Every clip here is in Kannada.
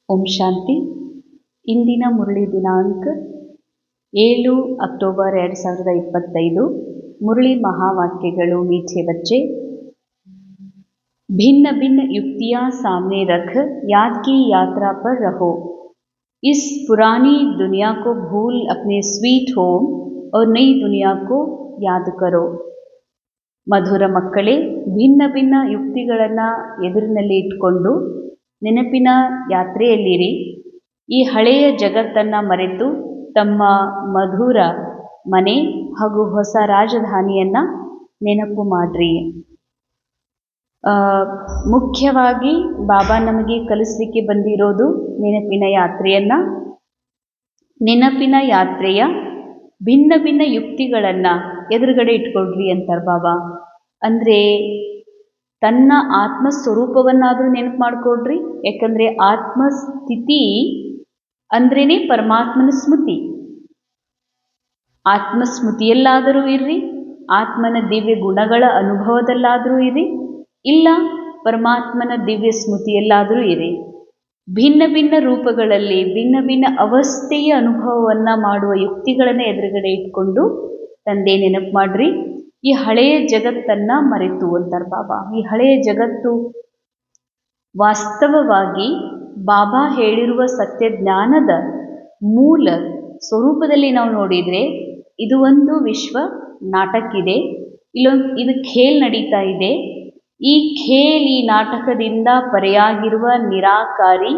ಓಂ ಶಾಂತಿ. ಇಂದಿನ ಮುರಳಿ ದಿನಾಂಕ 7 ಅಕ್ಟೋಬರ್ 2025. मुरली महावाक्यಗಳು मीठे बच्चे। भिन्न भिन्न युक्तियां सामने रख याद की यात्रा पर रहो। इस पुरानी दुनिया को भूल अपने स्वीट होम और नई दुनिया को याद करो। ಮಧುರ ಮಕ್ಕಳೇ, ಭಿನ್ನ ಭಿನ್ನ ಯುಕ್ತಿಗಳನ್ನು ಎದುರಿನಲ್ಲಿ ಇಟ್ಕೊಂಡು ನೆನಪಿನ ಯಾತ್ರೆಯಲ್ಲಿರಿ. ಈ ಹಳೆಯ ಜಗತ್ತನ್ನು ಮರೆತು ತಮ್ಮ ಮಧುರ ಮನೆ ಹಾಗೂ ಹೊಸ ರಾಜಧಾನಿಯನ್ನು ನೆನಪು ಮಾಡ್ರಿ. ಮುಖ್ಯವಾಗಿ ಬಾಬಾ ನಮಗೆ ಕಲಿಸಲಿಕ್ಕೆ ಬಂದಿರೋದು ನೆನಪಿನ ಯಾತ್ರೆಯನ್ನು. ನೆನಪಿನ ಯಾತ್ರೆಯ ಭಿನ್ನ ಭಿನ್ನ ಯುಕ್ತಿಗಳನ್ನು ಎದುರುಗಡೆ ಇಟ್ಕೊಳ್ರಿ ಅಂತಾರೆ ಬಾಬಾ. ಅಂದರೆ ತನ್ನ ಆತ್ಮಸ್ವರೂಪವನ್ನಾದರೂ ನೆನಪು ಮಾಡಿಕೊಡ್ರಿ. ಯಾಕಂದರೆ ಆತ್ಮಸ್ಥಿತಿ ಅಂದ್ರೇ ಪರಮಾತ್ಮನ ಸ್ಮೃತಿ. ಆತ್ಮಸ್ಮೃತಿಯಲ್ಲಾದರೂ ಇರ್ರಿ, ಆತ್ಮನ ದಿವ್ಯ ಗುಣಗಳ ಅನುಭವದಲ್ಲಾದರೂ ಇರಿ, ಇಲ್ಲ ಪರಮಾತ್ಮನ ದಿವ್ಯ ಸ್ಮೃತಿಯಲ್ಲಾದರೂ ಇರಿ. ಭಿನ್ನ ಭಿನ್ನ ರೂಪಗಳಲ್ಲಿ ಭಿನ್ನ ಭಿನ್ನ ಅವಸ್ಥೆಯ ಅನುಭವವನ್ನು ಮಾಡುವ ಯುಕ್ತಿಗಳನ್ನು ಎದುರುಗಡೆ ಇಟ್ಕೊಂಡು ತಂದೆ ನೆನಪು ಮಾಡ್ರಿ. ಈ ಹಳೆಯ ಜಗತ್ತನ್ನು ಮರೆತು ಅಂತಾರೆ ಬಾಬಾ. ಈ ಹಳೆಯ ಜಗತ್ತು ವಾಸ್ತವವಾಗಿ ಬಾಬಾ ಹೇಳಿರುವ ಸತ್ಯ ಜ್ಞಾನದ ಮೂಲ ಸ್ವರೂಪದಲ್ಲಿ ನಾವು ನೋಡಿದರೆ ಇದು ಒಂದು ವಿಶ್ವ ನಾಟಕ ಇದೆ. ಇದು ಖೇಲ್ ನಡೀತಾ ಇದೆ. ಈ ಖೇಲ್, ಈ ನಾಟಕದಿಂದ ಪರೆಯಾಗಿರುವ ನಿರಾಕಾರಿ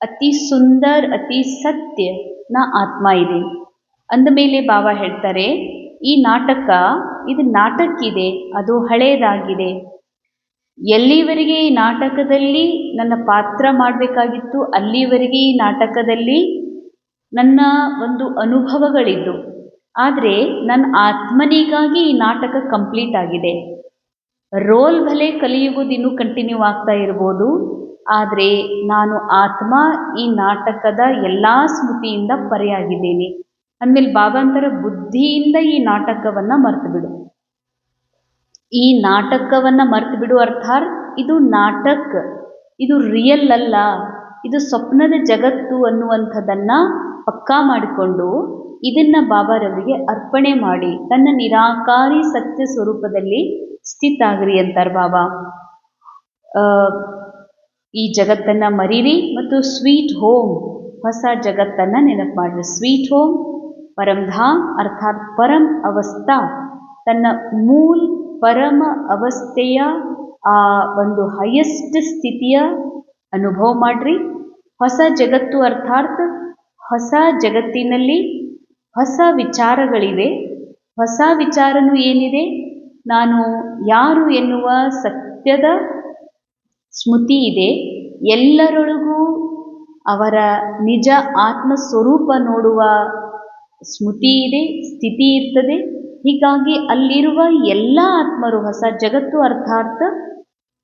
ಅತಿ ಸುಂದರ ಅತಿ ಸತ್ಯನ ಆತ್ಮ ಇದೆ. ಅಂದಮೇಲೆ ಬಾಬಾ ಹೇಳ್ತಾರೆ, ಈ ನಾಟಕ ಇದು ನಾಟಕಿದೆ, ಅದು ಹಳೆಯದಾಗಿದೆ. ಎಲ್ಲಿವರೆಗೆ ಈ ನಾಟಕದಲ್ಲಿ ನನ್ನ ಪಾತ್ರ ಮಾಡಬೇಕಾಗಿತ್ತು ಅಲ್ಲಿವರೆಗೆ ಈ ನಾಟಕದಲ್ಲಿ ನನ್ನ ಒಂದು ಅನುಭವಗಳಿದ್ದು, ಆದರೆ ನನ್ನ ಆತ್ಮನಿಗಾಗಿ ಈ ನಾಟಕ ಕಂಪ್ಲೀಟ್ ಆಗಿದೆ. ರೋಲ್ ಭಲೆ ಕಲಿಯುವುದಿನ್ನೂ ಕಂಟಿನ್ಯೂ ಆಗ್ತಾ ಇರ್ಬೋದು, ಆದರೆ ನಾನು ಆತ್ಮ ಈ ನಾಟಕದ ಎಲ್ಲ ಸ್ಮೃತಿಯಿಂದ ಪರೆಯಾಗಿದ್ದೇನೆ. ಅಂದಮೇಲೆ ಬಾಬಾ ಅಂತರ ಬುದ್ಧಿಯಿಂದ ಈ ನಾಟಕವನ್ನು ಮರೆತು ಬಿಡು. ಈ ನಾಟಕವನ್ನು ಮರೆತು ಬಿಡು ಅರ್ಥಾತ್ ಇದು ನಾಟಕ, ಇದು ರಿಯಲ್ ಅಲ್ಲ, ಇದು ಸ್ವಪ್ನದ ಜಗತ್ತು ಅನ್ನುವಂಥದ್ದನ್ನು ಪಕ್ಕಾ ಮಾಡಿಕೊಂಡು ಇದನ್ನು ಬಾಬಾರವರಿಗೆ ಅರ್ಪಣೆ ಮಾಡಿ ತನ್ನ ನಿರಾಕಾರಿ ಸತ್ಯ ಸ್ವರೂಪದಲ್ಲಿ ಸ್ಥಿತಾಗ್ರಿ ಅಂತಾರೆ ಬಾಬಾ. ಈ ಜಗತ್ತನ್ನು ಮರೀರಿ ಮತ್ತು ಸ್ವೀಟ್ ಹೋಮ್ ಹೊಸ ಜಗತ್ತನ್ನು ನೆನಪು ಮಾಡಿರಿ. ಸ್ವೀಟ್ ಹೋಮ್ ಪರಮಧಾಮ್ ಅರ್ಥಾತ್ ಪರಂ ಅವಸ್ಥಾ, ತನ್ನ ಮೂಲ ಪರಮ ಅವಸ್ಥೆಯ ಆ ಒಂದು ಹೈಯೆಸ್ಟ್ ಸ್ಥಿತಿಯ ಅನುಭವ ಮಾಡ್ರಿ. ಹೊಸ ಜಗತ್ತು ಅರ್ಥಾತ್ ಹೊಸ ಜಗತ್ತಿನಲ್ಲಿ ಹೊಸ ವಿಚಾರಗಳಿವೆ. ಹೊಸ ವಿಚಾರನೂ ಏನಿದೆ, ನಾನು ಯಾರು ಎನ್ನುವ ಸತ್ಯದ ಸ್ಮೃತಿ ಇದೆ. ಎಲ್ಲರೊಳಗೂ ಅವರ ನಿಜ ಆತ್ಮ ಸ್ವರೂಪ ನೋಡುವ ಸ್ಮೃತಿ ಇದೆ, ಸ್ಥಿತಿ ಇರ್ತದೆ. ಹೀಗಾಗಿ ಅಲ್ಲಿರುವ ಎಲ್ಲ ಆತ್ಮರು ಹೊಸ ಜಗತ್ತು ಅರ್ಥಾತ್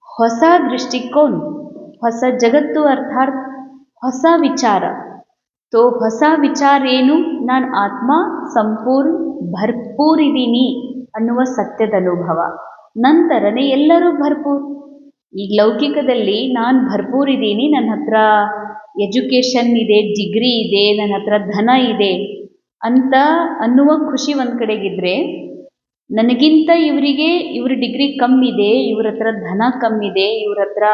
ಹೊಸ ದೃಷ್ಟಿಕೋನ, ಹೊಸ ಜಗತ್ತು ಅರ್ಥಾತ್ ಹೊಸ ವಿಚಾರ. ತೋ ಹೊಸ ವಿಚಾರ ಏನು, ನಾನು ಆತ್ಮ ಸಂಪೂರ್ಣ ಭರ್ಪೂರಿದ್ದೀನಿ ಅನ್ನುವ ಸತ್ಯದ ಅನುಭವ. ನಂತರನೇ ಎಲ್ಲರೂ ಭರ್ಪೂರ್. ಈಗ ಲೌಕಿಕದಲ್ಲಿ ನಾನು ಭರ್ಪೂರಿದ್ದೀನಿ, ನನ್ನ ಹತ್ರ ಎಜುಕೇಷನ್ ಇದೆ, ಡಿಗ್ರಿ ಇದೆ, ನನ್ನ ಹತ್ರ ಧನ ಇದೆ ಅಂತ ಅನ್ನುವ ಖುಷಿ ಒಂದು ಕಡೆಗಿದ್ರೆ, ನನಗಿಂತ ಇವ್ರ ಡಿಗ್ರಿ ಕಮ್ಮಿದೆ, ಇವ್ರ ಹತ್ರ ಧನ ಕಮ್ಮಿದೆ, ಇವ್ರ ಹತ್ರ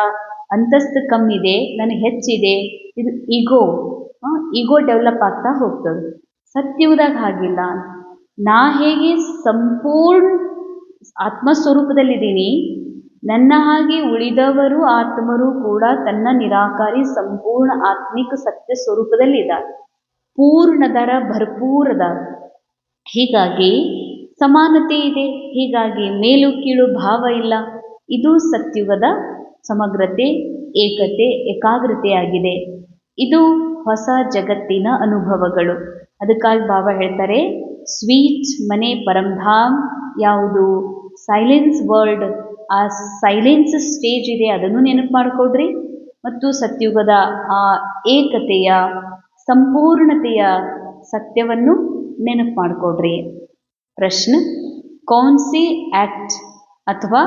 ಅಂತಸ್ತು ಕಮ್ಮಿದೆ, ನನಗೆ ಹೆಚ್ಚಿದೆ, ಇದು ಈಗೋ ಡೆವಲಪ್ ಆಗ್ತಾ ಹೋಗ್ತದೆ. ಸತ್ಯವಾದಾಗ ಹಾಗಿಲ್ಲ. ನಾ ಹೇಗೆ ಸಂಪೂರ್ಣ ಆತ್ಮಸ್ವರೂಪದಲ್ಲಿದ್ದೀನಿ, ನನ್ನ ಹಾಗೆ ಉಳಿದವರು ಆತ್ಮರು ಕೂಡ ತನ್ನ ನಿರಾಕಾರಿ ಸಂಪೂರ್ಣ ಆತ್ಮಿಕ ಸತ್ಯ ಸ್ವರೂಪದಲ್ಲಿದ್ದಾರೆ, ಪೂರ್ಣದರ ಭರ್ಪೂರದ. ಹೀಗಾಗಿ ಸಮಾನತೆ ಇದೆ, ಹೀಗಾಗಿ ಮೇಲು ಕೀಳು ಭಾವ ಇಲ್ಲ. ಇದು ಸತ್ಯುಗದ ಸಮಗ್ರತೆ, ಏಕತೆ, ಏಕಾಗ್ರತೆಯಾಗಿದೆ. ಇದು ಹೊಸ ಜಗತ್ತಿನ ಅನುಭವಗಳು. ಅದಕ್ಕಾಗಿ ಬಾಬಾ ಹೇಳ್ತಾರೆ, ಸ್ವೀಟ್ ಮನೆ ಪರಮಧಾಮ್ ಯಾವುದು ಸೈಲೆನ್ಸ್ ವರ್ಲ್ಡ್, ಆ ಸೈಲೆನ್ಸ್ ಸ್ಟೇಜ್ ಇದೆ, ಅದನ್ನು ನೆನಪು ಮಾಡಿಕೊಡ್ರಿ. ಮತ್ತು ಸತ್ಯುಗದ ಆ ಏಕತೆಯ ಸಂಪೂರ್ಣತೆಯ ಸತ್ಯವನ್ನು ನೆನಪು ಮಾಡಿಕೊಡ್ರಿ. ಪ್ರಶ್ನ, ಕೌನ್ ಸಿ ಆಕ್ಟ್ ಅಥವಾ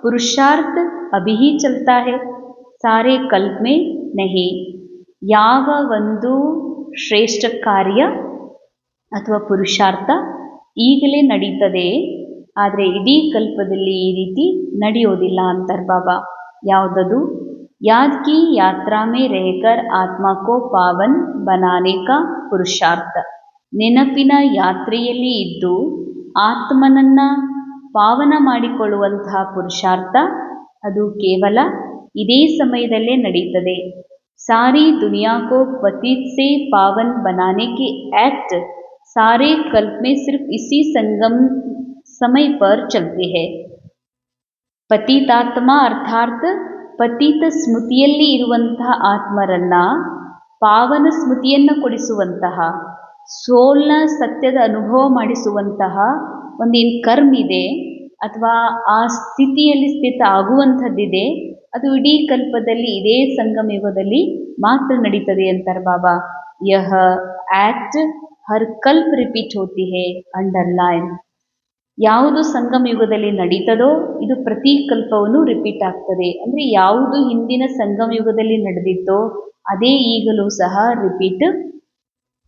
पुरुषार्थ अभी ही चलता है, सारे कल्प में नहीं। ಯಾವ ಒಂದು ಶ್ರೇಷ್ಠ ಕಾರ್ಯ ಅಥವಾ ಪುರುಷಾರ್ಥ ಈಗಲೇ ನಡೀತದೆ, ಆದರೆ ಇಡೀ ಕಲ್ಪದಲ್ಲಿ ಈ ರೀತಿ ನಡೆಯೋದಿಲ್ಲ ಅಂತಾರೆ ಬಾಬಾ. ಯಾವುದದು? ಯಾದ್ ಕಿ ಯಾತ್ರಾ ಮೇ ರೆಹಕರ್ ಆತ್ಮ ಕೋ ಪಾವನ್ ಬನಾನೆ ಕಾ ಪುರುಷಾರ್ಥ. ನೆನಪಿನ ಯಾತ್ರೆಯಲ್ಲಿ ಇದ್ದು ಆತ್ಮನನ್ನ ಪಾವನ ಮಾಡಿಕೊಳ್ಳುವಂತಹ ಪುರುಷಾರ್ಥ ಅದು ಕೇವಲ ಇದೇ ಸಮಯದಲ್ಲೇ ನಡೀತದೆ. ಸಾರಿ ದುನಿಯಾ ಕೋ ಪತಿತ್ ಸೆ ಪಾವನ್ ಬನಾನೆ ಕೆ एक्ट सारे कल्प में सिर्फ इसी संगम समय पर चलते हैं. ಪತಿತಾತ್ಮ ಅರ್ಥಾತ್ ಪತಿತ ಸ್ಮೃತಿಯಲ್ಲಿ ಇರುವಂತಹ ಆತ್ಮರನ್ನ ಪಾವನ ಸ್ಮೃತಿಯನ್ನು ಕೊಡಿಸುವಂತಹ, ಸೋಲ್ನ ಸತ್ಯದ ಅನುಭವ ಮಾಡಿಸುವಂತಹ ಒಂದೇನು ಕರ್ಮ ಇದೆ ಅಥವಾ ಆ ಸ್ಥಿತಿಯಲ್ಲಿ ಸ್ಥಿತ ಆಗುವಂಥದ್ದಿದೆ, ಅದು ಇಡೀ ಕಲ್ಪದಲ್ಲಿ ಇದೇ ಸಂಗಮ ಯುಗದಲ್ಲಿ ಮಾತ್ರ ನಡೀತದೆ ಅಂತಾರೆ ಬಾಬಾ. ಯಹ ಆಕ್ಟ್ ಹರ್ ಕಲ್ಪ ರಿಪೀಟ್ ಹೋತಿ ಹೇ, ಅಂಡರ್ಲೈನ್. ಯಾವುದು ಸಂಗಮ ಯುಗದಲ್ಲಿ ನಡೀತದೋ ಇದು ಪ್ರತಿ ಕಲ್ಪವನ್ನು ರಿಪೀಟ್ ಆಗ್ತದೆ. ಅಂದರೆ ಯಾವುದು ಹಿಂದಿನ ಸಂಗಮ ಯುಗದಲ್ಲಿ ನಡೆದಿತ್ತೋ ಅದೇ ಈಗಲೂ ಸಹ ರಿಪೀಟ್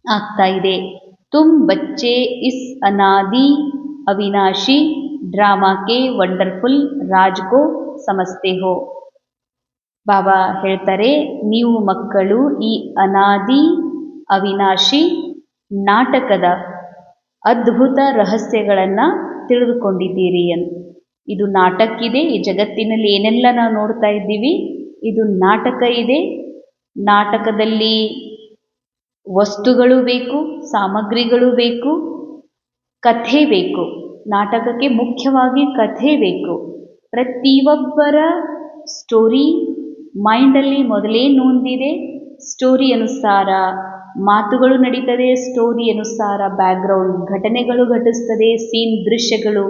ಆಗ್ತಾ ಇದೆ. ತುಮ್ ಬಚ್ಚೆ ಇಸ್ ಅನಾದಿ ಅವಿನಾಶಿ ಡ್ರಾಮಾ ಕೆ ವಂಡರ್ಫುಲ್ ರಾಜ್ ಕೋ ಸಮಸ್ತೆ ಹೋ. ಬಾಬಾ ಹೇಳ್ತಾರೆ, ನೀವು ಮಕ್ಕಳು ಈ ಅನಾದಿ ಅವಿನಾಶಿ ನಾಟಕದ ಅದ್ಭುತ ರಹಸ್ಯಗಳನ್ನು ತಿಳಿದುಕೊಂಡಿದ್ದೀರಿ ಅಂತ. ಇದು ನಾಟಕ ಇದೆ. ಈ ಜಗತ್ತಿನಲ್ಲಿ ಏನೆಲ್ಲ ನಾವು ನೋಡ್ತಾ ಇದ್ದೀವಿ, ಇದು ನಾಟಕ ಇದೆ. ನಾಟಕದಲ್ಲಿ ವಸ್ತುಗಳು ಬೇಕು, ಸಾಮಗ್ರಿಗಳು ಬೇಕು, ಕಥೆ ಬೇಕು. ನಾಟಕಕ್ಕೆ ಮುಖ್ಯವಾಗಿ ಕಥೆ ಬೇಕು. ಪ್ರತಿಯೊಬ್ಬರ ಸ್ಟೋರಿ ಮೈಂಡಲ್ಲಿ ಮೊದಲೇ ನೊಂದಿದೆ. ಸ್ಟೋರಿ ಅನುಸಾರ ಮಾತುಗಳು ನಡೀತದೆ, ಸ್ಟೋರಿ ಅನುಸಾರ ಬ್ಯಾಕ್ಗ್ರೌಂಡ್ ಘಟನೆಗಳು ಘಟಿಸ್ತದೆ, ಸೀನ್ ದೃಶ್ಯಗಳು.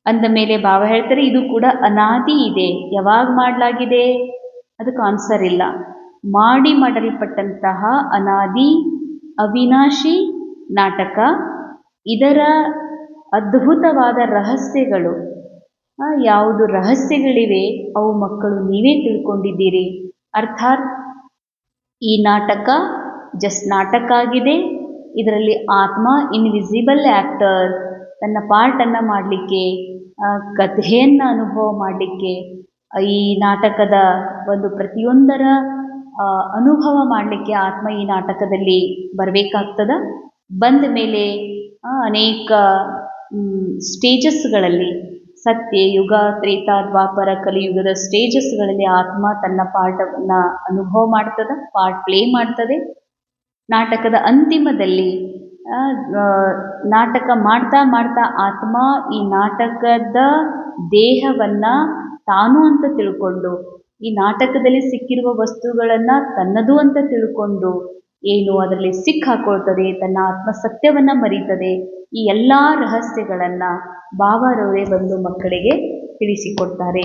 ಅಂದ ಮೇಲೆ ಬಾಬಾ ಹೇಳ್ತಾರೆ ಇದು ಕೂಡ ಅನಾದಿ ಇದೆ. ಯಾವಾಗ ಮಾಡಲಾಗಿದೆ ಅದಕ್ಕೆ ಆನ್ಸರ್ ಇಲ್ಲ. ಮಾಡಲ್ಪಟ್ಟಂತಹ ಅನಾದಿ ಅವಿನಾಶಿ ನಾಟಕ, ಇದರ ಅದ್ಭುತವಾದ ರಹಸ್ಯಗಳು, ಯಾವುದು ರಹಸ್ಯಗಳಿವೆ ಅವು ಮಕ್ಕಳು ನೀವೇ ತಿಳ್ಕೊಂಡಿದ್ದೀರಿ. ಅರ್ಥಾತ್ ಈ ನಾಟಕ ಜಸ್ಟ್ ನಾಟಕ ಆಗಿದೆ. ಇದರಲ್ಲಿ ಆತ್ಮ ಇನ್ವಿಸಿಬಲ್ ಆ್ಯಕ್ಟರ್ ತನ್ನ ಪಾರ್ಟನ್ನು ಮಾಡಲಿಕ್ಕೆ, ಕಥೆಯನ್ನು ಅನುಭವ ಮಾಡಲಿಕ್ಕೆ, ಈ ನಾಟಕದ ಒಂದು ಪ್ರತಿಯೊಂದರ ಅನುಭವ ಮಾಡಲಿಕ್ಕೆ ಆತ್ಮ ಈ ನಾಟಕದಲ್ಲಿ ಬರಬೇಕಾಗ್ತದ. ಬಂದ ಮೇಲೆ ಅನೇಕ ಸ್ಟೇಜಸ್ಗಳಲ್ಲಿ, ಸತ್ಯ ಯುಗ, ತ್ರೇತಾ, ದ್ವಾಪರ, ಕಲಿಯುಗದ ಸ್ಟೇಜಸ್ಗಳಲ್ಲಿ ಆತ್ಮ ತನ್ನ ಪಾರ್ಟನ್ನು ಅನುಭವ ಮಾಡ್ತದೆ, ಪಾರ್ಟ್ ಪ್ಲೇ ಮಾಡ್ತದೆ. ನಾಟಕದ ಅಂತಿಮದಲ್ಲಿ ನಾಟಕ ಮಾಡ್ತಾ ಮಾಡ್ತಾ ಆತ್ಮ ಈ ನಾಟಕದ ದೇಹವನ್ನು ತಾನು ಅಂತ ತಿಳ್ಕೊಂಡು, ಈ ನಾಟಕದಲ್ಲಿ ಸಿಕ್ಕಿರುವ ವಸ್ತುಗಳನ್ನು ತನ್ನದು ಅಂತ ತಿಳ್ಕೊಂಡು ಏನು ಅದರಲ್ಲಿ ಸಿಕ್ಕಾಕೊಳ್ತದೆ, ತನ್ನ ಆತ್ಮ ಸತ್ಯವನ್ನು ಮರೀತದೆ. ಈ ಎಲ್ಲ ರಹಸ್ಯಗಳನ್ನು ಬಾಬಾರವರೇ ಬಂದು ಮಕ್ಕಳಿಗೆ ತಿಳಿಸಿಕೊಡ್ತಾರೆ.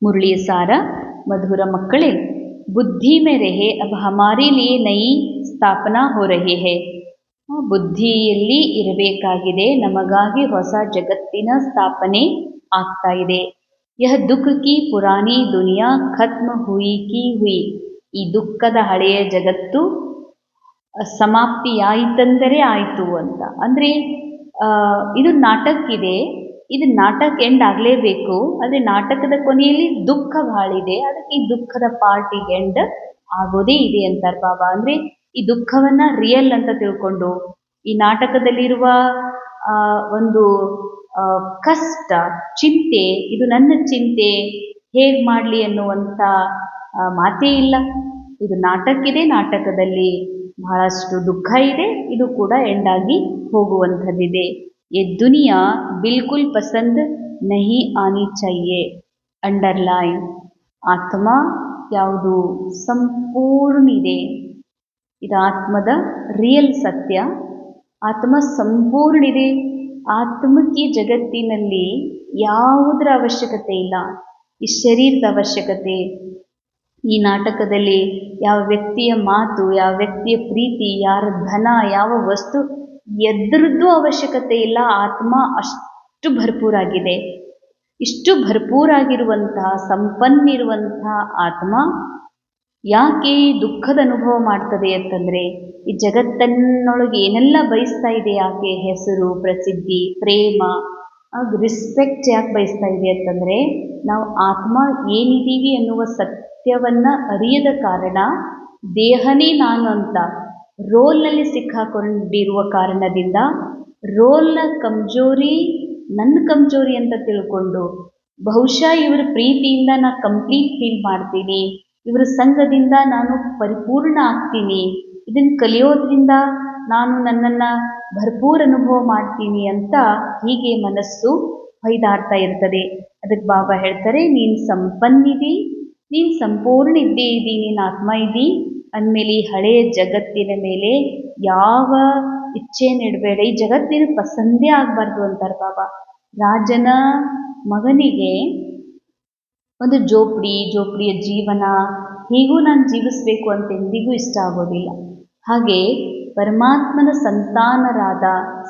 ಮುರಳಿಯ ಸಾರ. ಮಧುರ ಮಕ್ಕಳೇ, ಬುದ್ಧಿ ಮೇ ರಹೆ, ಅಬ್ ಹಮಾರೆ ಲಿಯೆ ನಯಿ ಸ್ಥಾಪನಾ ಹೋ ರಹಿ ಹೈ. ಬುದ್ಧಿಯಲ್ಲಿ ಇರಬೇಕಾಗಿದೆ, ನಮಗಾಗಿ ಹೊಸ ಜಗತ್ತಿನ ಸ್ಥಾಪನೆ ಆಗ್ತಾ ಇದೆ. ಯಹ ದುಃಖ ಕಿ ಪುರಾನಿ ದುನಿಯಾ ಖತ್ಮ ಹುಯಿ ಕಿ ಹುಯಿ. ಈ ದುಃಖದ ಹಳೆಯ ಜಗತ್ತು ಸಮಾಪ್ತಿಯಾಯಿತಂದರೆ ಆಯಿತು ಅಂತ. ಅಂದರೆ ಇದು ನಾಟಕ ಇದೆ, ಇದು ನಾಟಕ ಎಂಡ್ ಆಗಲೇಬೇಕು. ಆದರೆ ನಾಟಕದ ಕೊನೆಯಲ್ಲಿ ದುಃಖ ಭಾಳ ಇದೆ, ಅದಕ್ಕೆ ಈ ದುಃಖದ ಪಾರ್ಟಿಗೆ ಎಂಡ್ ಆಗೋದೇ ಇದೆ ಅಂತಾರೆ ಬಾಬಾ. ಅಂದರೆ ಈ ದುಃಖವನ್ನು ರಿಯಲ್ ಅಂತ ತಿಳ್ಕೊಂಡು, ಈ ನಾಟಕದಲ್ಲಿರುವ ಒಂದು ಕಷ್ಟ, ಚಿಂತೆ, ಇದು ನನ್ನ ಚಿಂತೆ ಹೇಗೆ ಮಾಡಲಿ ಅನ್ನುವಂಥ ಮಾತೇ ಇಲ್ಲ. ಇದು ನಾಟಕ ಇದೆ, ನಾಟಕದಲ್ಲಿ ಬಹಳಷ್ಟು ದುಃಖ ಇದೆ, ಇದು ಕೂಡ ಎಂಡಾಗಿ ಹೋಗುವಂಥದ್ದಿದೆ. ये दुनिया बिल्कुल पसंद नहीं आनी चाहिए. ಅಂಡರ್ಲೈನ್. ಆತ್ಮ ಯಾವುದು ಸಂಪೂರ್ಣ ಇದೆ, ಇದು ಆತ್ಮದ ರಿಯಲ್ ಸತ್ಯ. ಆತ್ಮ ಸಂಪೂರ್ಣ ಇದೆ. ಆತ್ಮಕ್ಕೆ ಜಗತ್ತಿನಲ್ಲಿ ಯಾವುದರ ಅವಶ್ಯಕತೆ ಇಲ್ಲ. ಈ ಶರೀರದ ಅವಶ್ಯಕತೆ, ಈ ನಾಟಕದಲ್ಲಿ ಯಾವ ವ್ಯಕ್ತಿಯ ಮಾತು, ಯಾವ ವ್ಯಕ್ತಿಯ ಪ್ರೀತಿ, ಯಾರ ಧನ, ಯಾವ ವಸ್ತು, ಎದರದ್ದು ಅವಶ್ಯಕತೆ ಇಲ್ಲ. ಆತ್ಮ ಅಷ್ಟು ಭರ್ಪೂರಾಗಿದೆ. ಇಷ್ಟು ಭರ್ಪೂರಾಗಿರುವಂತಹ, ಸಂಪನ್ನಿರುವಂತಹ ಆತ್ಮ ಯಾಕೆ ದುಃಖದ ಅನುಭವ ಮಾಡ್ತದೆ ಅಂತಂದರೆ, ಈ ಜಗತ್ತನ್ನೊಳಗೆ ಏನೆಲ್ಲ ಬಯಸ್ತಾ ಇದೆ ಯಾಕೆ, ಹೆಸರು, ಪ್ರಸಿದ್ಧಿ, ಪ್ರೇಮ, ರಿಸ್ಪೆಕ್ಟ್ ಯಾಕೆ ಬಯಸ್ತಾ ಇದೆ ಅಂತಂದರೆ, ನಾವು ಆತ್ಮ ಏನಿದ್ದೀವಿ ಅನ್ನುವ ಸತ್ಯವನ್ನು ಅರಿಯದ ಕಾರಣ ದೇಹನೇ ನಾನು ಅಂತ ರೋಲ್ನಲ್ಲಿ ಸಿಕ್ಕಾಕೊಂಡಿರುವ ಕಾರಣದಿಂದ ರೋಲ್ನ ಕಮ್ಜೋರಿ ನನ್ನ ಕಮ್ಜೋರಿ ಅಂತ ತಿಳ್ಕೊಂಡು, ಬಹುಶಃ ಇವರ ಪ್ರೀತಿಯಿಂದ ನಾನು ಕಂಪ್ಲೀಟ್ ಫೀಲ್ ಮಾಡ್ತೀನಿ, ಇವರ ಸಂಘದಿಂದ ನಾನು ಪರಿಪೂರ್ಣ ಆಗ್ತೀನಿ, ಇದನ್ನು ಕಲಿಯೋದ್ರಿಂದ ನಾನು ನನ್ನನ್ನು ಭರ್ಪೂರ್ ಅನುಭವ ಮಾಡ್ತೀನಿ ಅಂತ ಹೀಗೆ ಮನಸ್ಸು ಹೊಯ್ದಾಡ್ತಾ ಇರ್ತದೆ. ಅದಕ್ಕೆ ಬಾಬಾ ಹೇಳ್ತಾರೆ, ನೀನು ಸಂಪನ್ನಿದಿ, ನೀನು ಸಂಪೂರ್ಣ ಇದ್ದೇ ಇದ್ದಿ, ನೀನು ಆತ್ಮ ಇದ್ದಿ ಅಂದಮೇಲೆ ಈ ಹಳೆಯ ಜಗತ್ತಿನ ಮೇಲೆ ಯಾವ ಇಚ್ಛೆಯನ್ನು ಇಡಬೇಡ. ಈ ಜಗತ್ತಿನ ಪಸಂದೇ ಆಗಬಾರ್ದು ಅಂತಾರೆ ಬಾಬಾ. ರಾಜನ ಮಗನಿಗೆ ಒಂದು ಜೋಪಡಿಯ ಜೀವನ ಹೀಗೂ ನಾನು ಜೀವಿಸಬೇಕು ಅಂತ ಎಂದಿಗೂ ಇಷ್ಟ ಆಗೋದಿಲ್ಲ. ಹಾಗೆ ಪರಮಾತ್ಮನ ಸಂತಾನರಾದ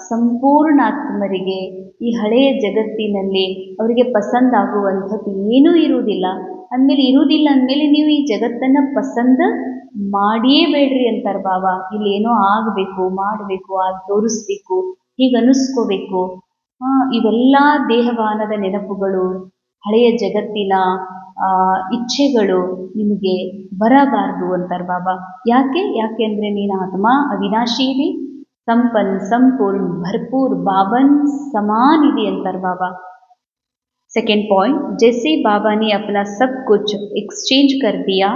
ಸಂಪೂರ್ಣ ಆತ್ಮರಿಗೆ ಈ ಹಳೆಯ ಜಗತ್ತಿನಲ್ಲಿ ಅವರಿಗೆ ಪಸಂದಾಗುವಂಥದ್ದು ಏನೂ ಇರುವುದಿಲ್ಲ. ಅಂದಮೇಲೆ ಇರುವುದಿಲ್ಲ ಅಂದಮೇಲೆ ನೀವು ಈ ಜಗತ್ತನ್ನು ಪಸಂದ್ ಮಾಡಿಯೇ ಬೇಡ್ರಿ ಅಂತಾರೆ ಬಾಬಾ. ಇಲ್ಲೇನೋ ಆಗಬೇಕು, ಮಾಡಬೇಕು, ಅದು ತೋರಿಸ್ಬೇಕು, ಹೀಗೆ ಅನ್ನಿಸ್ಕೋಬೇಕು, ಇವೆಲ್ಲ ದೇಹವಾನದ ನೆನಪುಗಳು, ಹಳೆಯ ಜಗತ್ತಿನ ಇಚ್ಛೆಗಳು ನಿಮಗೆ ಬರಬಾರ್ದು ಅಂತಾರೆ ಬಾಬಾ. ಯಾಕೆ ಅಂದರೆ ನೀನು ಆತ್ಮ ಅವಿನಾಶಿ ಇದೆ, ಸಂಪನ್, ಸಂಪೂರ್ಣ, ಭರ್ಪೂರ್, ಬಾಬನ್ ಸಮಾನ್ ಇದೆ ಅಂತಾರೆ ಬಾಬಾ. सेकेंड पॉइंट, जैसे बाबा ने अपना सब कुछ एक्सचेंज कर दिया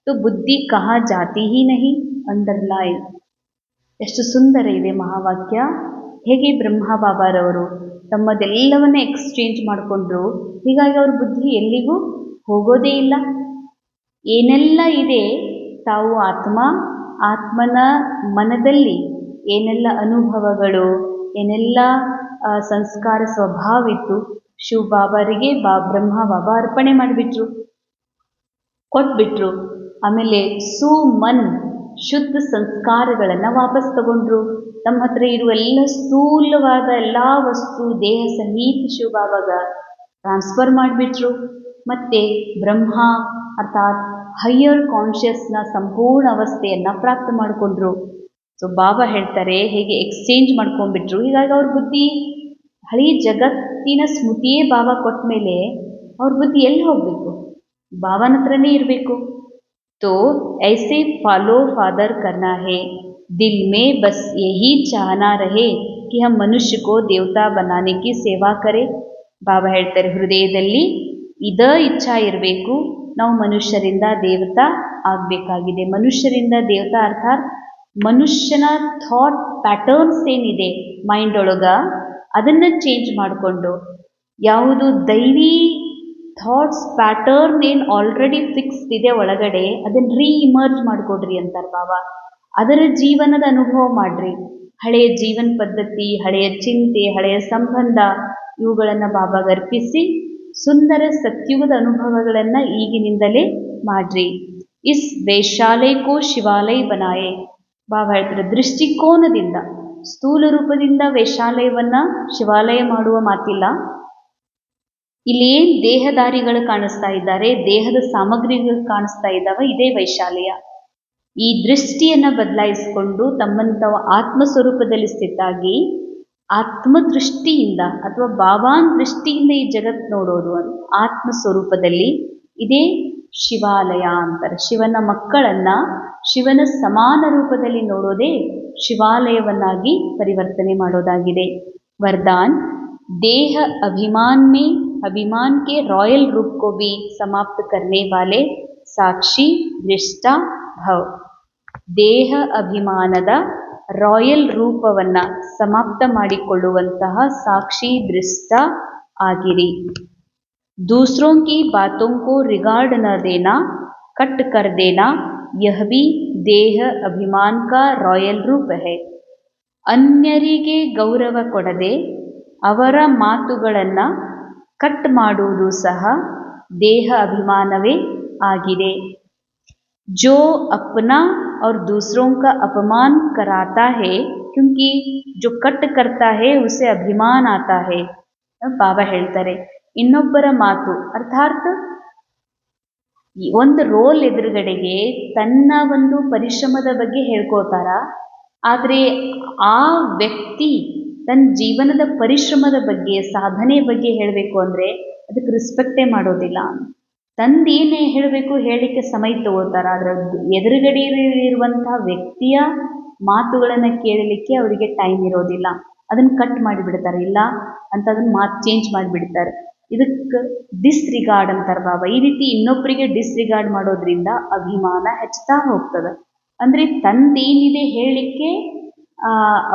तो बुद्धि कहाँ जाती ही नहीं. ಅಂಡರ್ಲೈನ್. ಎಷ್ಟು ಸುಂದರ ಇದೆ ಮಹಾವಾಕ್ಯ. ಹೇಗೆ ಬ್ರಹ್ಮ ಬಾಬಾರವರು ತಮ್ಮದೆಲ್ಲವನ್ನೇ ಎಕ್ಸ್ಚೇಂಜ್ ಮಾಡಿಕೊಂಡ್ರು, ಹೀಗಾಗಿ ಅವ್ರ ಬುದ್ಧಿ ಎಲ್ಲಿಗೂ ಹೋಗೋದೇ ಇಲ್ಲ. ಏನೆಲ್ಲ ಇದೆ ತಾವು ಆತ್ಮನ ಮನದಲ್ಲಿ ಏನೆಲ್ಲ ಅನುಭವಗಳು, ಏನೆಲ್ಲ ಸಂಸ್ಕಾರ ಸ್ವಭಾವ ಇತ್ತು, ಶಿವ ಬಾಬಾರಿಗೆ ಬ್ರಹ್ಮ ಬಾಬಾ ಅರ್ಪಣೆ ಮಾಡಿಬಿಟ್ರು, ಕೊಟ್ಬಿಟ್ರು. ಆಮೇಲೆ ಸುಮನ್ ಶುದ್ಧ ಸಂಸ್ಕಾರಗಳನ್ನು ವಾಪಸ್ ತಗೊಂಡ್ರು. ನಮ್ಮ ಹತ್ರ ಇರುವ ಎಲ್ಲ ಸ್ಥೂಲವಾದ ಎಲ್ಲ ವಸ್ತು ದೇಹ ಸಹಿತ ಶಿವ ಬಾಬಾಗ ಟ್ರಾನ್ಸ್ಫರ್ ಮಾಡಿಬಿಟ್ರು. ಮತ್ತು ಬ್ರಹ್ಮ ಅರ್ಥಾತ್ ಹೈಯರ್ ಕಾನ್ಷಿಯಸ್ನ ಸಂಪೂರ್ಣ ಅವಸ್ಥೆಯನ್ನು ಪ್ರಾಪ್ತ ಮಾಡಿಕೊಂಡ್ರು. ಸೊ ಬಾಬಾ ಹೇಳ್ತಾರೆ ಹೇಗೆ ಎಕ್ಸ್ಚೇಂಜ್ ಮಾಡ್ಕೊಂಡ್ಬಿಟ್ರು. ಹೀಗಾಗಿ ಅವ್ರ ಬುದ್ಧಿ ಹಳಿ ಜಗತ್ತಿನ ಸ್ಮೃತಿಯೇ ಬಾಬಾ ಕೊಟ್ಟ ಮೇಲೆ ಅವ್ರ ಬುದ್ಧಿ ಎಲ್ಲಿ ಹೋಗಬೇಕು? ಬಾಬಾನ ಹತ್ರನೇ ಇರಬೇಕು. तो ऐसे फॉलो फादर करना है, दिल में बस यही चाहना रहे कि हम मनुष्य को देवता बनाने की सेवा करें. ಬಾಬಾ ಹೇಳ್ತಾರೆ, ಹೃದಯದಲ್ಲಿ ಇಚ್ಛಾ ಇರಬೇಕು, ನಾವು ಮನುಷ್ಯರಿಂದ ದೇವತಾ ಆಗಬೇಕಾಗಿದೆ. ಮನುಷ್ಯರಿಂದ ದೇವತಾ ಅರ್ಥಾತ್ ಮನುಷ್ಯನ ಥಾಟ್ ಪ್ಯಾಟರ್ನ್ಸ್ ಏನಿದೆ ಮೈಂಡ್ ಒಳಗೆ ಅದನ್ನು ಚೇಂಜ್ ಮಾಡಿಕೊಂಡು ಯಾವುದು ದೈವಿ ಥಾಟ್ಸ್ ಪ್ಯಾಟರ್ನ್ ಏನು ಆಲ್ರೆಡಿ ಫಿಕ್ಸ್ಡ್ ಇದೆ ಒಳಗಡೆ ಅದನ್ನು ರೀಇಮರ್ಜ್ ಮಾಡಿಕೊಡ್ರಿ ಅಂತಾರೆ ಬಾಬಾ. ಅದರ ಜೀವನದ ಅನುಭವ ಮಾಡ್ರಿ. ಹಳೆಯ ಜೀವನ ಪದ್ಧತಿ, ಹಳೆಯ ಚಿಂತೆ, ಹಳೆಯ ಸಂಬಂಧ ಇವುಗಳನ್ನು ಬಾಬಾಗೆ ಅರ್ಪಿಸಿ ಸುಂದರ ಸತ್ಯುಗದ ಅನುಭವಗಳನ್ನು ಈಗಿನಿಂದಲೇ ಮಾಡ್ರಿ. ಇಸ್ ವೈಶಾಲಯಕ್ಕೂ ಶಿವಾಲಯ ಬನಾಯೆ. ಬಾಬಾ ಹೇಳ್ತಾರೆ, ದೃಷ್ಟಿಕೋನದಿಂದ ಸ್ಥೂಲ ರೂಪದಿಂದ ವೈಶಾಲಯವನ್ನು ಶಿವಾಲಯ ಮಾಡುವ ಮಾತಿಲ್ಲ. ಇಲ್ಲೇನು ದೇಹದಾರಿಗಳು ಕಾಣಿಸ್ತಾ ಇದ್ದಾರೆ, ದೇಹದ ಸಾಮಗ್ರಿಗಳು ಕಾಣಿಸ್ತಾ ಇದ್ದಾವೆ, ಇದೇ ವೈಶಾಲ್ಯ. ಈ ದೃಷ್ಟಿಯನ್ನು ಬದಲಾಯಿಸಿಕೊಂಡು ತಮ್ಮನ್ನು ತಾವು ಆತ್ಮಸ್ವರೂಪದಲ್ಲಿ ಸ್ಥಿತಾಗಿ ಆತ್ಮದೃಷ್ಟಿಯಿಂದ ಅಥವಾ ಬಾಬಾನ್ ದೃಷ್ಟಿಯಿಂದ ಈ ಜಗತ್ತು ನೋಡೋದು ಆತ್ಮಸ್ವರೂಪದಲ್ಲಿ, ಇದೇ ಶಿವಾಲಯ ಅಂತಾರೆ. ಶಿವನ ಮಕ್ಕಳನ್ನು ಶಿವನ ಸಮಾನ ರೂಪದಲ್ಲಿ ನೋಡೋದೇ ಶಿವಾಲಯವನ್ನಾಗಿ ಪರಿವರ್ತನೆ ಮಾಡೋದಾಗಿದೆ. वरदान, देह अभिमान के रॉयल रूप को भी समाप्त करने वाले साक्षी दृष्टा भव. ದೇಹ ಅಭಿಮಾನದ ರಾಯಲ್ ರೂಪವನ್ನು ಸಮಾಪ್ತ ಮಾಡಿಕೊಳ್ಳುವಂತಹ ಸಾಕ್ಷಿ ದೃಷ್ಟ ಆಗಿರಿ. दूसरों की बातों को रिगार्ड न देना, कट कर देना, यह भी देह अभिमान का रॉयल रूप है. ಅನ್ಯರಿಗೆ ಗೌರವ ಕೊಡದೆ ಅವರ ಮಾತುಗಳನ್ನು ಕಟ್ ಮಾಡುವುದು ಸಹ ದೇಹ ಅಭಿಮಾನವೇ ಆಗಿದೆ. जो अपना और दूसरों का अपमान कराता है, क्योंकि जो कट करता है उसे अभिमान आता है. ಬಾಬಾ ಹೇಳ್ತಾರೆ, ಇನ್ನೊಬ್ಬರ ಮಾತು ಅರ್ಥಾತ್ ಈ ಒಂದು ರೋಲ್ ಎದುರುಗಡೆಗೆ ತನ್ನ ಒಂದು ಪರಿಶ್ರಮದ ಬಗ್ಗೆ ಹೇಳ್ಕೋತಾರ, ಆದರೆ ಆ ವ್ಯಕ್ತಿ ತನ್ನ ಜೀವನದ ಪರಿಶ್ರಮದ ಬಗ್ಗೆ ಸಾಧನೆ ಬಗ್ಗೆ ಹೇಳಬೇಕು ಅಂದರೆ ಅದಕ್ಕೆ ರಿಸ್ಪೆಕ್ಟೇ ಮಾಡೋದಿಲ್ಲ. ತಂದೇನೇ ಹೇಳಬೇಕು ಹೇಳಲಿಕ್ಕೆ ಸಮಯ ತಗೋತಾರೆ, ಆದರೆ ಎದುರುಗಡೆ ಇರುವಂತಹ ವ್ಯಕ್ತಿಯ ಮಾತುಗಳನ್ನು ಕೇಳಲಿಕ್ಕೆ ಅವರಿಗೆ ಟೈಮ್ ಇರೋದಿಲ್ಲ. ಅದನ್ನು ಕಟ್ ಮಾಡಿಬಿಡ್ತಾರೆ, ಇಲ್ಲ ಅಂತ ಅದನ್ನು ಮಾತು ಚೇಂಜ್ ಮಾಡಿಬಿಡ್ತಾರೆ. ಇದಕ್ಕೆ ಡಿಸ್ರಿಗಾರ್ಡ್ ಅಂತಾರೆ ಬಾಬಾ. ಈ ರೀತಿ ಇನ್ನೊಬ್ಬರಿಗೆ ಡಿಸ್ರಿಗಾರ್ಡ್ ಮಾಡೋದ್ರಿಂದ ಅಭಿಮಾನ ಹೆಚ್ಚುತ್ತಾ ಹೋಗ್ತದೆ. ಅಂದರೆ ತಂದೇನಿದೆ ಹೇಳಲಿಕ್ಕೆ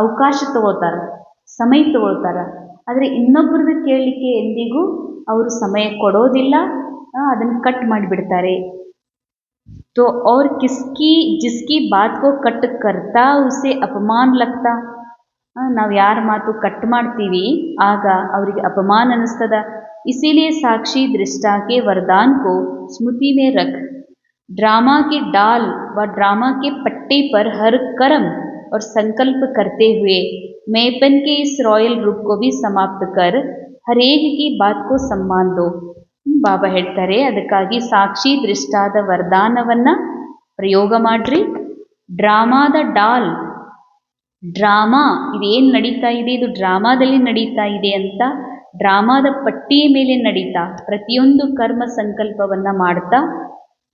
ಅವಕಾಶ ತಗೋತಾರೆ, ಸಮಯ ತಗೋತಾರೆ, ಆದರೆ ಇನ್ನೊಬ್ಬರದ್ದು ಕೇಳಲಿಕ್ಕೆ ಎಂದಿಗೂ ಅವರು ಸಮಯ ಕೊಡೋದಿಲ್ಲ, ಅದನ್ನು ಕಟ್ ಮಾಡಿಬಿಡ್ತಾರೆ. तो और जिसकी बात को कट करता उसे अपमान लगता. ನಾವು ಯಾರ ಮಾತು ಕಟ್ ಮಾಡ್ತೀವಿ ಆಗ ಅವರಿಗೆ ಅಪಮಾನ ಅನ್ನಿಸ್ತದ. इसीलिए साक्षी दृष्टा के वरदान को स्मृति में रख. ड्रामा की डाल व ड्रामा के पट्टे पर हर कर्म और संकल्प करते हुए मैंपन के इस रॉयल रूप को भी समाप्त कर हरेक की बात को सम्मान दो. ಬಾಬಾ ಹೇಳ್ತಾರೆ, ಅದಕ್ಕಾಗಿ ಸಾಕ್ಷಿ ದೃಷ್ಟಾದ ವರದಾನವನ್ನು ಪ್ರಯೋಗ ಮಾಡ್ರಿ. ಡ್ರಾಮಾದ ಡಾಲ್, ಡ್ರಾಮಾ ಇದೇನು ನಡೀತಾ ಇದೆ ಇದು ಡ್ರಾಮಾದಲ್ಲಿ ನಡೀತಾ ಇದೆ ಅಂತ ಡ್ರಾಮಾದ ಪಟ್ಟಿಯ ಮೇಲೆ ನಡೀತಾ ಪ್ರತಿಯೊಂದು ಕರ್ಮ ಸಂಕಲ್ಪವನ್ನು ಮಾಡ್ತಾ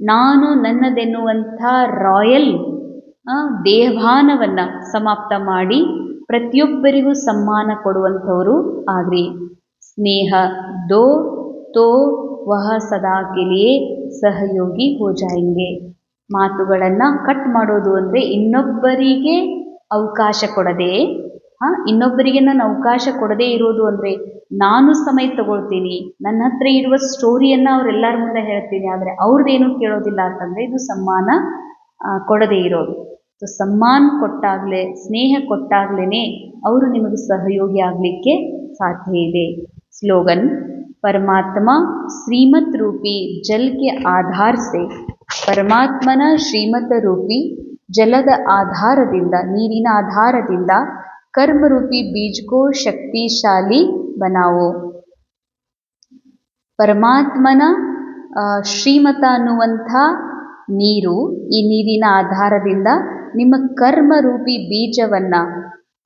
ನಾನು ನನ್ನದೆನ್ನುವಂಥ ರಾಯಲ್ ದೇಹಭಾನವನ್ನು ಸಮಾಪ್ತ ಮಾಡಿ ಪ್ರತಿಯೊಬ್ಬರಿಗೂ ಸಮ್ಮಾನ ಕೊಡುವಂಥವರು ಆಗ್ರಿ. ಸ್ನೇಹ ದೋ तो वह सदा के लिए सहयोगी हो जाएंगे. ಮಾತುಗಳನ್ನು ಕಟ್ ಮಾಡೋದು ಅಂದರೆ ಇನ್ನೊಬ್ಬರಿಗೆ ಅವಕಾಶ ಕೊಡದೆ, ಇನ್ನೊಬ್ಬರಿಗೆ ನಾನು ಅವಕಾಶ ಕೊಡದೇ ಇರೋದು ಅಂದರೆ ನಾನು ಸಮಯ ತಗೊಳ್ತೀನಿ, ನನ್ನ ಹತ್ರ ಇರುವ ಸ್ಟೋರಿಯನ್ನು ಅವರೆಲ್ಲರ ಮುಂದೆ ಹೇಳ್ತೀನಿ, ಆದರೆ ಅವ್ರದ್ದೇನೂ ಕೇಳೋದಿಲ್ಲ ಅಂತಂದರೆ ಇದು ಸಮ್ಮಾನ ಕೊಡದೇ ಇರೋದು. ಸೊ ಸಮ್ಮಾನ ಕೊಟ್ಟಾಗಲೇ, ಸ್ನೇಹ ಕೊಟ್ಟಾಗಲೇ ಅವರು ನಿಮಗೆ ಸಹಯೋಗಿ ಆಗಲಿಕ್ಕೆ ಸಾಧ್ಯ ಇದೆ. ಸ್ಲೋಗನ್, परमात्मा श्रीमत रूपी जल के आधार से, ಪರಮಾತ್ಮನ ಶ್ರೀಮತ ರೂಪಿ ಜಲದ ಆಧಾರದಿಂದ, ನೀರಿನ ಆಧಾರದಿಂದ ಕರ್ಮರೂಪಿ ಬೀಜಕೋ ಶಕ್ತಿಶಾಲಿ ಬನಾವೋ. ಪರಮಾತ್ಮನ ಶ್ರೀಮತ ಅನ್ನುವಂಥ ನೀರು, ಈ ನೀರಿನ ಆಧಾರದಿಂದ ನಿಮ್ಮ ಕರ್ಮರೂಪಿ ಬೀಜವನ್ನು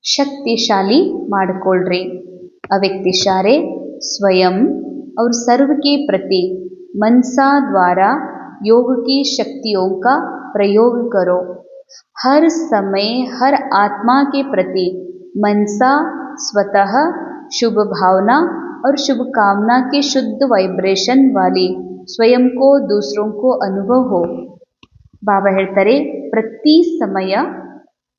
ಶಕ್ತಿಶಾಲಿ ಮಾಡಿಕೊಳ್ಳ್ರಿ. ಅವ್ಯಕ್ತಿಶಾರೆ स्वयं और सर्व के प्रति मनसा द्वारा योग की शक्तियों का प्रयोग करो. हर समय हर आत्मा के प्रति मनसा स्वतः शुभ भावना और शुभ कामना के शुद्ध वाइब्रेशन वाली स्वयं को दूसरों को अनुभव हो. ಬಾಬಾ ಹೇಳ್ತಾರೆ, ಪ್ರತಿ ಸಮಯ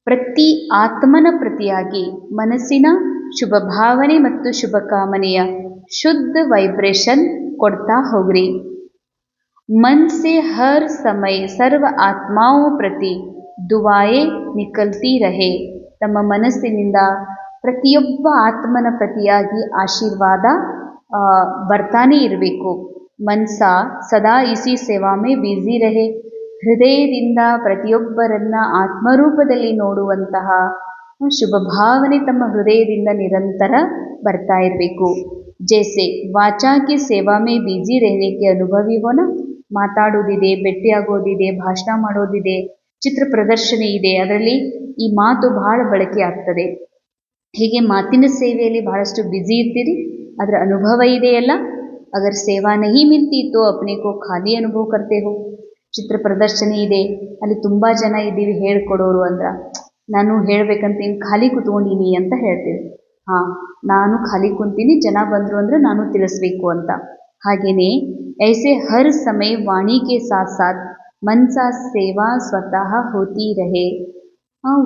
ಪ್ರತಿ ಆತ್ಮನ ಪ್ರತಿಯಾಗಿ ಮನಸ್ಸಿನ ಶುಭ ಭಾವನೆ ಮತ್ತು ಶುಭ ಕಾಮನೆಯ शुद्ध वाइब्रेशन ಕೊಡ್ತಾ ಹೋಗ್ರಿ. मन से हर समय सर्व आत्माओं प्रति दुआएं निकलती रहे. ತಮ್ಮ ಮನಸ್ಸಿನಿಂದ ಪ್ರತಿಯೊಬ್ಬ ಆತ್ಮನ ಪ್ರತಿಯಾಗಿ ಆಶೀರ್ವಾದ ಬರ್ತಾನೆ ಇರಬೇಕು. ಮನ್ಸ ಸದಾ ಇಸಿ ಸೇವಾ ಮೇ ಬಿಜಿ ರಹೆ. ಹೃದಯದಿಂದ ಪ್ರತಿಯೊಬ್ಬರನ್ನ ಆತ್ಮರೂಪದಲ್ಲಿ ನೋಡುವಂತಹ ಶುಭ ಭಾವನೆ ತಮ್ಮ ಹೃದಯದಿಂದ ನಿರಂತರ ಬರ್ತಾ ಇರಬೇಕು. ಜೈಸೆ ವಾಚಾ ಕಿ ಸೇವಾ ಮೇ ಬಿಜಿ रहने के ಅನುಭವಿ ಹೋನ. ಮಾತಾಡೋದಿದೆ, ಭೇಟಿಯಾಗೋದಿದೆ, ಭಾಷಣ ಮಾಡೋದಿದೆ, ಚಿತ್ರ ಪ್ರದರ್ಶನ ಇದೆ, ಅದರಲ್ಲಿ ಈ ಮಾತು ಬಹಳ ಬಳಕೆ ಆಗ್ತದೆ. ಹೀಗೆ ಮಾತಿನ ಸೇವೆಯಲ್ಲಿ ಬಹಳಷ್ಟು ಬ್ಯುಸಿ ಇರ್ತೀರಿ, ಅದರ ಅನುಭವ ಇದೆಯಲ್ಲ. ಅಗರ್ ಸೇವಾ ನಹಿ ಮಿಲ್ತಿ ತೋ ಅಪ್ನೆ ಕೋ ಖಾಲಿ ಅನುಭವ ಕರ್ತೆ ಹೋ. ಚಿತ್ರ ಪ್ರದರ್ಶನ ಇದೆ, ಅಲ್ಲಿ ತುಂಬ ಜನ ಇದ್ದೀವಿ ಹೇಳ್ಕೊಡೋರು ಅಂದ್ರೆ ನಾನು ಹೇಳಬೇಕಂತ ಏನು ಖಾಲಿ ಕೂತ್ಕೊಂಡಿನಿ ಅಂತ ಹೇಳ್ತೀವಿ. ನಾನು ಖಾಲಿ ಕುಂತೀನಿ, ಜನ ಬಂದರು ಅಂದರೆ ನಾನು ತಿಳಿಸ್ಬೇಕು ಅಂತ. ಹಾಗೆಯೇ ऐसे हर समय वाणी के साथ साथ मन सा सेवा स्वतः होती रहे.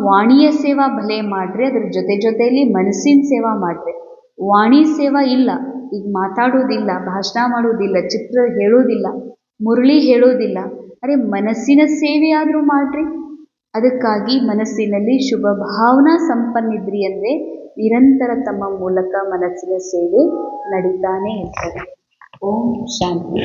ವಾಣಿಯ ಸೇವಾ ಭಲೆ ಮಾಡ್ರಿ, ಅದ್ರ ಜೊತೆಯಲ್ಲಿ ಮನಸ್ಸಿನ ಸೇವಾ ಮಾಡ್ರಿ. ವಾಣಿ ಸೇವಾ ಇಲ್ಲ, ಈಗ ಮಾತಾಡೋದಿಲ್ಲ, ಭಾಷಣ ಮಾಡೋದಿಲ್ಲ, ಚಿತ್ರ ಹೇಳೋದಿಲ್ಲ, ಮುರಳಿ ಹೇಳೋದಿಲ್ಲ, ಅರೆ ಮನಸ್ಸಿನ ಸೇವೆ ಆದರೂ ಮಾಡ್ರಿ. ಅದಕ್ಕಾಗಿ ಮನಸ್ಸಿನಲ್ಲಿ ಶುಭ ಭಾವನಾ ಸಂಪನ್ನಿದ್ರಿ ಅಂದರೆ ನಿರಂತರ ತಮ್ಮ ಮೂಲಕ ಮನಸ್ಸಿನ ಸೇವೆ ನಡೀತಾನೆ ಇರ್ತದೆ. ಓಂ ಶಾಂತಿ.